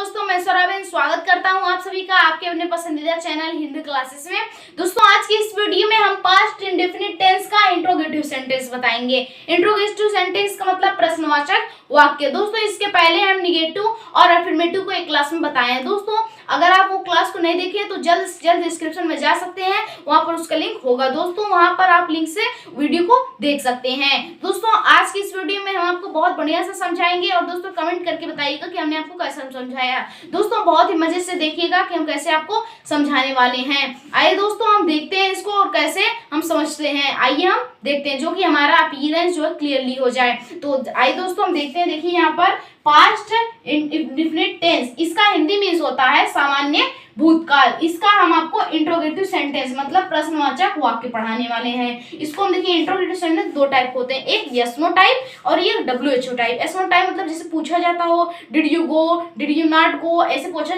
दोस्तों, मैं सौरभ स्वागत करता हूं आप सभी का आपके अपने पसंदीदा चैनल हिंदी क्लासेस में। दोस्तों, आज की इस वीडियो में हम पास्ट इंडेफिनिट टेंस का इंट्रोगेटिव सेंटेंस बताएंगे। इंट्रोगेटिव सेंटेंस का मतलब प्रश्नवाचक वाक्य। दोस्तों, इसके पहले हम निगेटिव और अफर्मेटिव को एक क्लास में बताए हैं। दोस्तों, अगर आप वो क्लास को नहीं देखे तो जल्द से जल्द डिस्क्रिप्शन में जा सकते हैं, वहां पर उसका लिंक होगा। दोस्तों, वहां पर आप लिंक से वीडियो को देख सकते हैं। दोस्तों, आज की इस वीडियो में हम आपको बहुत बढ़िया से समझाएंगे और दोस्तों कमेंट करके बताइएगा कि हमने आपको कैसा समझाया। दोस्तों, बहुत ही मजे से देखिएगा कि हम कैसे आपको समझाने वाले हैं। आइए दोस्तों, हम देखते हैं इसको और कैसे हम समझते हैं। आइए हम देखते हैं, जो कि हमारा अपीयरेंस जो है क्लियरली हो जाए। तो आइए दोस्तों, हम देखते हैं। देखिए यहाँ पर पास्ट इंडेफिनिट टेंस, इसका हिंदी मीन्स होता है सामान्य भूतकाल। इसका हम आपको इंट्रोगेटिव सेंटेंस मतलब प्रश्नवाचक वाक्य पढ़ाने वाले हैं। इसको हम देखिए, इंट्रोगेटिव सेंटेंस दो टाइप होते हैं, एक यस नो टाइप और ये WHO type. Yes no type मतलब जैसे पूछा जाता हो, did you go, did you not go, ऐसे पूछा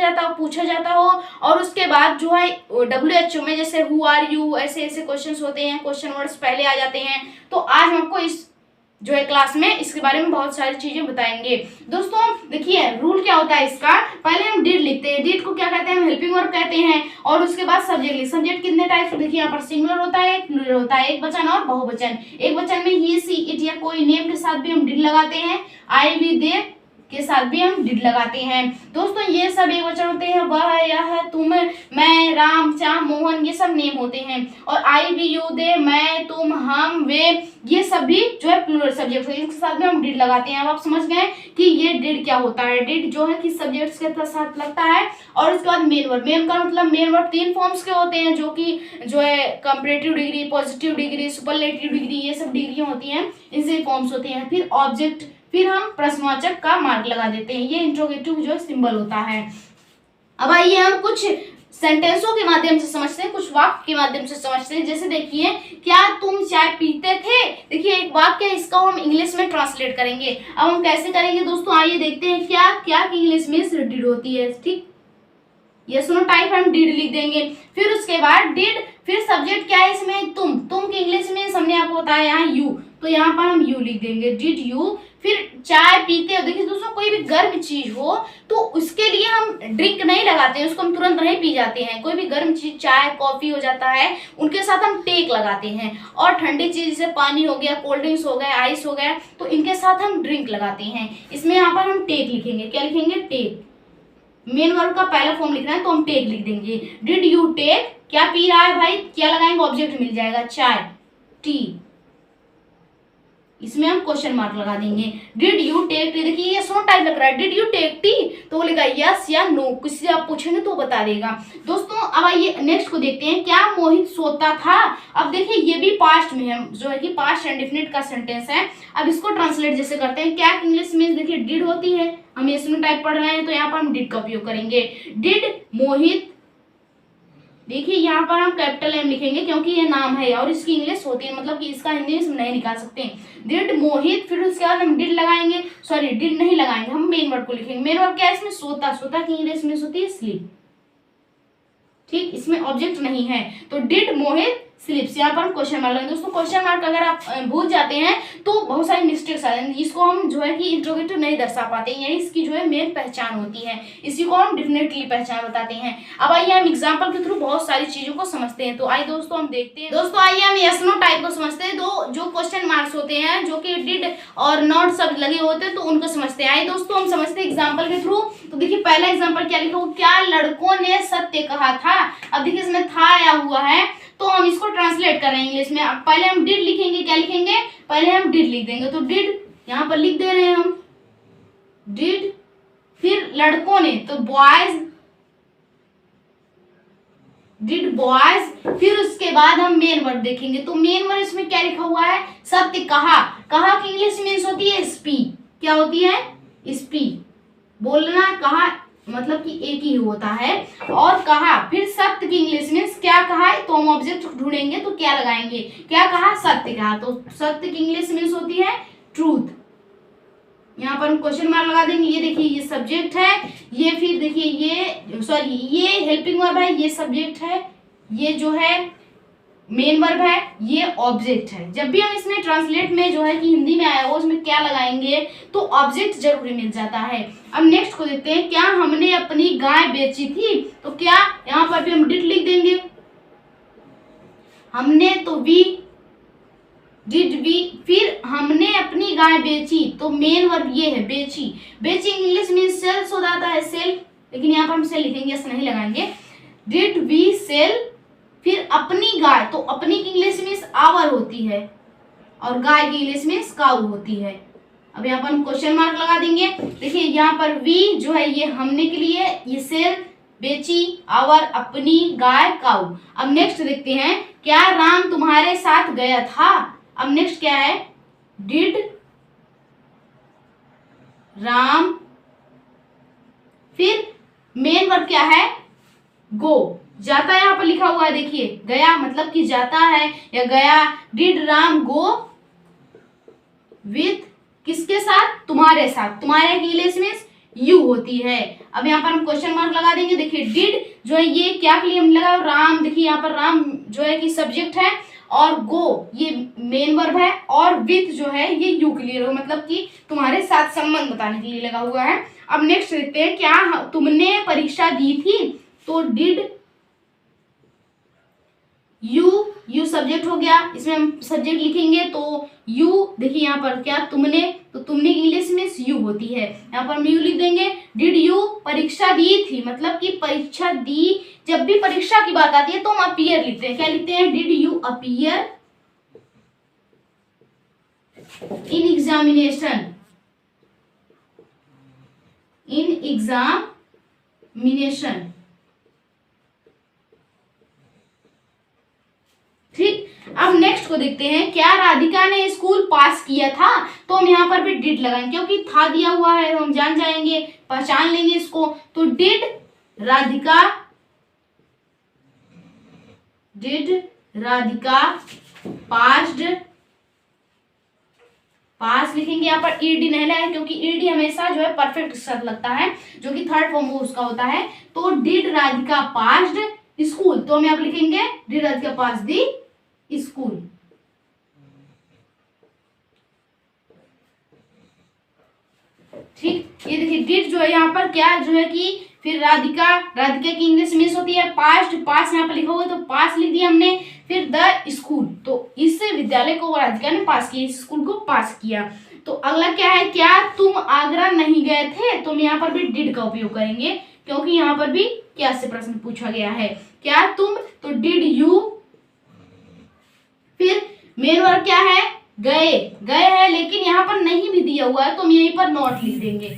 जाता हो। और उसके बाद जो है WHO में जैसे हु आर यू, ऐसे ऐसे क्वेश्चंस होते हैं, क्वेश्चन वर्ड्स पहले आ जाते हैं। तो आज हम आपको इस जो है क्लास में इसके बारे में बहुत सारी चीजें बताएंगे। दोस्तों देखिए, रूल क्या होता है इसका। पहले हम डिड लिखते हैं। डिड को क्या कहते हैं, हम हेल्पिंग वर्ब कहते हैं। और उसके बाद सब्जेक्ट। सब्जेक्ट कितने टाइप से, देखिए यहाँ पर सिंगुलर होता है, प्लूरल होता है, एक वचन और बहुवचन। एक वचन में ही, सी, इट या कोई नेम के साथ भी हम डिड लगाते हैं। आई, वी, दे के साथ भी हम डिड लगाते हैं। दोस्तों, ये सब एक वचन होते हैं। वह, यह, तुम, मैं, राम, श्याम, मोहन, ये सब नेम होते हैं। और आई, वी, यू, दे, मैं, तुम, हम, वे, ये सब भी जो है प्लूरल सब्जेक्ट है, इसके साथ में हम डिड लगाते हैं। अब आप समझ गए कि ये डिड क्या होता है। डिड जो है कि सब्जेक्ट्स के साथ लगता है। और उसके बाद मेन वर्ब। मेन का मतलब मेन वर्ब 3 फॉर्म्स के होते हैं, जो कि जो है comparative degree, positive degree, superlative degree, ये सब डिग्रियां होती हैं, इनसे फॉर्म्स होते हैं। फिर ऑब्जेक्ट, फिर हम प्रश्नवाचक का मार्क लगा देते हैं। ये इंट्रोगेटिव जो सिंबल होता है। अब आइए हम कुछ सेंटेंसों के माध्यम से समझते हैं, कुछ वाक्य के माध्यम से समझते हैं। जैसे देखिए, क्या तुम चाय पीते थे। देखिए एक वाक्य है, इसको हम इंग्लिश में ट्रांसलेट करेंगे। अब हम कैसे करेंगे दोस्तों, आइए देखते हैं। क्या क्या की इंग्लिश में डिड होती है, ठीक। यस नो टाइप हम डिड लिख देंगे। फिर उसके बाद डिड, फिर सब्जेक्ट क्या है इसमें, तुम। तुम की इंग्लिश में हमने आपको बताया यहाँ यू, तो यहाँ पर हम यू लिख देंगे, डिड यू। फिर चाय पीते हो। देखिए दोस्तों, कोई भी गर्म चीज हो तो उसके लिए हम ड्रिंक नहीं लगाते हैं, उसको हम तुरंत नहीं पी जाते हैं। कोई भी गर्म चीज, चाय, कॉफी हो जाता है, उनके साथ हम टेक लगाते हैं। और ठंडी चीज जैसे पानी हो गया, कोल्ड ड्रिंक्स हो गया, आइस हो गया, तो इनके साथ हम ड्रिंक लगाते हैं। इसमें यहाँ पर हम टेक लिखेंगे। क्या लिखेंगे, टेक। मेन वर्ब का पहला फॉर्म लिखना है तो हम टेक लिख देंगे। डिड यू टेक, क्या पी रहा है भाई, क्या लगाएंगे, ऑब्जेक्ट मिल जाएगा, चाय, टी। इसमें हम क्वेश्चन मार्क लगा देंगे। Did you take tea. देखिए ये सो टाइप लग रहा है, डिड यू टेक टी, तो बोलेगा यस या नो। किसी से आप पूछेंगे तो बता देगा। दोस्तों, अब आइए नेक्स्ट को देखते हैं। क्या मोहित सोता था। अब देखिए ये भी पास्ट में है, जो है कि पास्ट इंडेफिनिट का सेंटेंस है। अब इसको ट्रांसलेट जैसे करते हैं। क्या इंग्लिश में देखिए डिड होती है, हम इसमें टाइप पढ़ रहे हैं तो यहाँ पर हम डिड का उपयोग करेंगे। डिड मोहित, देखिए यहाँ पर हम कैपिटल एम लिखेंगे क्योंकि ये नाम है और इसकी इंग्लिश होती है, मतलब कि इसका हिंदी में नहीं निकाल सकते। डिड मोहित, फिर उसके बाद हम डिड लगाएंगे, सॉरी डिड नहीं लगाएंगे, हम मेन वर्ड को लिखेंगे। मेन वर्ड क्या है इसमें, सोता। सोता की इंग्लिश में होती है स्लीप, ठीक। इसमें ऑब्जेक्ट नहीं है, तो डिड मोहित स्लिप्स, यहाँ पर हम क्वेश्चन मार्क लगाएंगे। दोस्तों, क्वेश्चन मार्क अगर आप भूल जाते हैं तो बहुत सारी मिस्टेक्स आ जाती हैं, इसको हम जो है कि इंट्रोगेटिव नहीं दर्शा पाते हैं, यही इसकी जो है मेन पहचान होती है। इसी को हम डेफिनेटली पहचान बताते हैं। अब आइए हम एग्जांपल के थ्रू बहुत सारी चीजों को समझते हैं। तो आइए दोस्तों हम देखते हैं। दोस्तों आइए हम यस नो टाइप को समझते हैं। दो जो क्वेश्चन मार्क्स होते हैं, जो कि डिड और नॉट सब लगे होते हैं, तो उनको समझते हैं। आइए दोस्तों हम समझते हैं एग्जाम्पल के थ्रू। तो देखिए पहला एग्जाम्पल क्या लिखा, क्या लड़कों ने सत्य कहा था। अब देखिए इसमें था आया हुआ है, तो हम इसको ट्रांसलेट कर रहे हैं इंग्लिश में। अब पहले हम डिड लिखेंगे। क्या लिखेंगे, पहले हम डिड लिख देंगे, तो डिड यहाँ पर लिख दे रहे हैं हम, डिड। फिर लड़कों ने, तो बॉयज, डिड बॉयज। फिर उसके बाद हम मेन वर्ड देखेंगे, तो मेन वर्ड इसमें क्या लिखा हुआ है, सत्य कहा। कहा की इंग्लिश में होती है स्पीक। क्या होती है, स्पीक, बोलना। कहा मतलब कि एक ही होता है, और कहा। फिर सत्य की इंग्लिश में क्या कहा है, तो हम ऑब्जेक्ट ढूंढेंगे तो क्या लगाएंगे, क्या कहा, सत्य कहा, तो सत्य की इंग्लिश में होती है ट्रूथ। यहाँ पर हम क्वेश्चन मार्क लगा देंगे। ये देखिए ये सब्जेक्ट है, ये फिर देखिए ये, सॉरी ये हेल्पिंग वर्ब है, ये सब्जेक्ट है, ये जो है मेन वर्ब है, ये ऑब्जेक्ट है। जब भी हम इसमें ट्रांसलेट में जो है कि हिंदी में आया हो उसमें क्या लगाएंगे तो ऑब्जेक्ट जरूरी मिल जाता है। अब नेक्स्ट को देखते हैं, क्या हमने अपनी गाय बेची थी, तो क्या यहाँ पर भी हम डिड लिख देंगे। हमने तो वी, डिड वी, फिर हमने अपनी गाय बेची, तो मेन वर्ब ये है बेची। बेची इंग्लिश में सेल हो जाता है, सेल, लेकिन यहाँ पर हम सेल लिखेंगे, ऐसा नहीं लगाएंगे। डिड वी सेल, फिर अपनी गाय, तो अपनी की इंग्लिश में आवर होती है और गाय की इंग्लिश में काऊ होती है। अब यहाँ पर हम क्वेश्चन मार्क लगा देंगे। देखिए यहाँ पर वी जो है ये हमने के लिए, ये सेल, बेची, आवर, अपनी, गाय, काऊ। अब नेक्स्ट देखते हैं, क्या राम तुम्हारे साथ गया था। अब नेक्स्ट क्या है, डिड राम, फिर मेन वर्ब क्या है, गो। जाता यहाँ पर लिखा हुआ है, देखिए गया मतलब कि जाता है या गया। डिड राम गो विथ, किसके साथ, तुम्हारे साथ। तुम्हारे की इंग्लिश में यू होती है। अब यहाँ पर हम क्वेश्चन मार्क लगा देंगे। देखिए डिड जो है ये क्या के लिए हम लगा, राम, देखिए यहाँ पर राम जो है कि सब्जेक्ट है और गो ये मेन वर्ब है और विथ जो है ये यू के लिए, मतलब कि तुम्हारे साथ संबंध बताने के लिए लगा हुआ है। अब नेक्स्ट देखते हैं, क्या तुमने परीक्षा दी थी, तो डिड यू सब्जेक्ट हो गया, इसमें हम सब्जेक्ट लिखेंगे तो यू। देखिए यहाँ पर क्या तुमने, तो तुमने की इंग्लिश में यू होती है, यहाँ पर हम यू लिख देंगे। डिड यू परीक्षा दी थी, मतलब कि परीक्षा दी, जब भी परीक्षा की बात आती है तो हम अपीयर लिखते हैं। क्या लिखते हैं, did you appear in examination, in examination. ठीक, अब नेक्स्ट को देखते हैं, क्या राधिका ने स्कूल पास किया था, तो हम यहाँ पर भी डिड लगाएंगे क्योंकि था दिया हुआ है, हम जान जाएंगे, पहचान लेंगे इसको। तो डिड राधिका पास लिखेंगे। यहाँ पर ईडी नहीं लगाएंगे क्योंकि ईडी हमेशा जो है परफेक्ट के साथ लगता है, जो कि थर्ड फॉर्म उसका होता है। तो डिड राधिका पास्ड स्कूल, तो हम यहाँ पर लिखेंगे did Radhika pass the school. ठीक, ये देखिए डिड जो है यहाँ पर क्या जो है कि फिर राधिका की इंग्लिश मिस होती है, पास्ट, पास यहाँ पर लिखा हुआ है तो पास लिख दिया हमने। फिर द स्कूल, तो इस विद्यालय को राधिका ने पास किया, इस स्कूल को पास किया। तो अगला क्या है, क्या तुम आगरा नहीं गए थे, तो हम यहाँ पर भी डिड का उपयोग करेंगे क्योंकि यहाँ पर भी क्या से प्रश्न पूछा गया है। क्या तुम, तो डिड यू, फिर मेन वर्ब क्या है, गए है, लेकिन यहाँ पर नहीं भी दिया हुआ है तो हम यहीं पर नॉट लिख देंगे।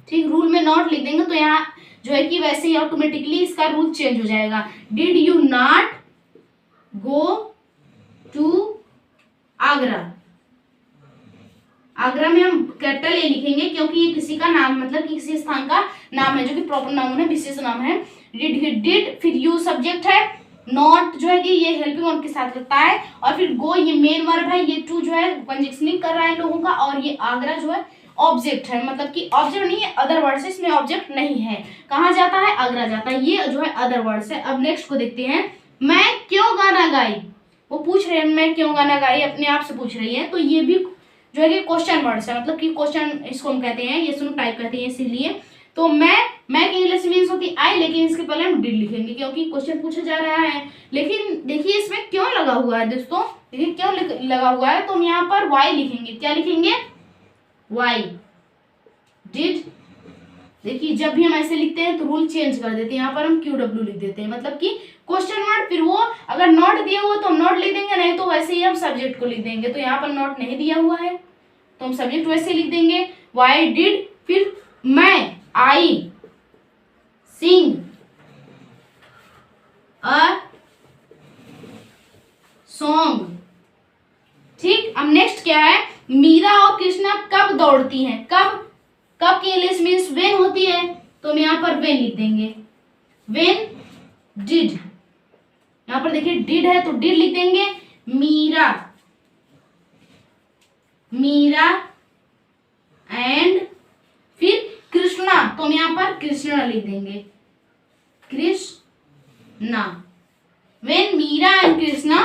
ठीक, रूल में नॉट लिख देंगे तो यहाँ जो है कि वैसे ही ऑटोमेटिकली इसका रूल चेंज हो जाएगा। Did you not go to Agra. Agra में हम कैपिटल ए लिखेंगे क्योंकि ये किसी का नाम, मतलब कि किसी स्थान का नाम है जो कि प्रॉपर नाम है, विशेष नाम है। डिड फिर यू सब्जेक्ट है, नॉट जो है कि ये हेल्पिंग वर्ब के साथ लगता है, और फिर गो ये मेन वर्ब है, ये टू जो है कंजक्शनिंग कर रहा है लोगों का, और ये आगरा जो है ऑब्जेक्ट है, मतलब कि ऑब्जेक्ट नहीं है, अदर वर्ड से, इसमें ऑब्जेक्ट नहीं है। कहाँ जाता है, आगरा जाता है, ये जो है अदर वर्ड है। अब नेक्स्ट को देखते हैं, मैं क्यों गाना गाई, वो पूछ रहे हैं मैं क्यों गाना गाई, अपने आप से पूछ रही है, तो ये भी जो है कि क्वेश्चन वर्ड्स है, मतलब कि क्वेश्चन इसको हम कहते हैं, ये सुनो टाइप कहते हैं इसीलिए। तो मैं की इंग्लिश मीन्स होती आई, लेकिन इसके पहले हम डिड लिखेंगे क्योंकि क्वेश्चन पूछा जा रहा है। लेकिन देखिए इसमें क्यों लगा हुआ है दोस्तों, देखिए क्यों लगा हुआ है, तो हम यहाँ पर वाई लिखेंगे। क्या लिखेंगे, वाई, डिड। देखिए जब भी हम ऐसे लिखते हैं तो रूल चेंज कर देते हैं, यहाँ पर हम QW लिख देते हैं, मतलब कि क्वेश्चन वर्ड, फिर वो अगर नॉट दिया हुआ तो हम नॉट लिख देंगे, नहीं तो वैसे ही हम सब्जेक्ट को लिख देंगे। तो यहाँ पर नॉट नहीं दिया हुआ है तो हम सब्जेक्ट वैसे लिख देंगे, वाई डिड, फिर मैं आई सिंग अ सॉन्ग। ठीक, अब नेक्स्ट क्या है, मीरा और कृष्णा कब दौड़ती हैं, कब की इंग्लिश मीन्स व्हेन होती है, तो हम यहाँ पर व्हेन लिख देंगे, व्हेन डिड। यहाँ पर देखिए डिड है तो डिड लिख देंगे, मीरा एंड फिर कृष्णा, तो हम यहाँ पर कृष्णा लिख देंगे, Krishna. When Meera and Krishna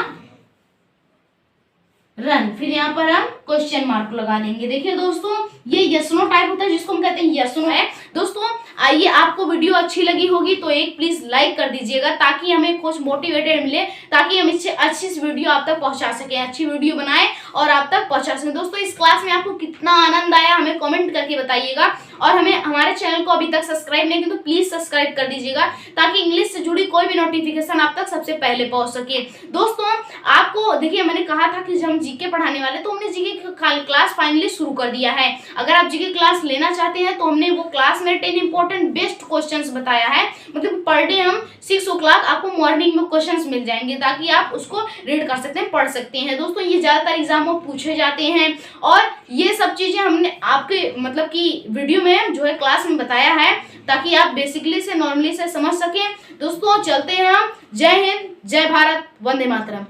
run, फिर यहाँ पर हम क्वेश्चन मार्क लगा देंगे। देखिए दोस्तों, ये यस नो टाइप होता है जिसको हम कहते हैं यस नो है। दोस्तों आइए, आपको वीडियो अच्छी लगी होगी तो एक प्लीज लाइक कर दीजिएगा ताकि हमें कुछ मोटिवेटेड मिले, ताकि हम इससे अच्छी वीडियो आप तक पहुंचा सकें, अच्छी वीडियो बनाएं और आप तक पहुंचा सकें। दोस्तों इस क्लास में आपको कितना आनंद आया हमें कमेंट करके बताइएगा, और हमें हमारे चैनल को अभी तक सब्सक्राइब नहीं किया तो प्लीज सब्सक्राइब कर दीजिएगा ताकि इंग्लिश से जुड़ी कोई भी नोटिफिकेशन आप तक सबसे पहले पहुंच सके। दोस्तों आपको देखिए, मैंने कहा था कि हम जीके पढ़ाने वाले, तो हमने जीके क्लास फाइनली शुरू कर दिया है। अगर आप जीके क्लास लेना चाहते हैं तो हमने वो क्लास में 10 इंपॉर्टेंट बेस्ट क्वेश्चंस बताया है, मतलब पर डे हम 6 o'clock आपको मॉर्निंग में क्वेश्चंस मिल जाएंगे ताकि आप उसको रीड कर सकते हैं, पढ़ सकते हैं। दोस्तों ये ज्यादातर एग्जाम में पूछे जाते हैं और ये सब चीजें हमने आपके मतलब कि वीडियो में जो है क्लास में बताया है ताकि आप बेसिकली से नॉर्मली से समझ सकें। दोस्तों चलते हैं हम। जय हिंद, जय भारत, वंदे मातरम।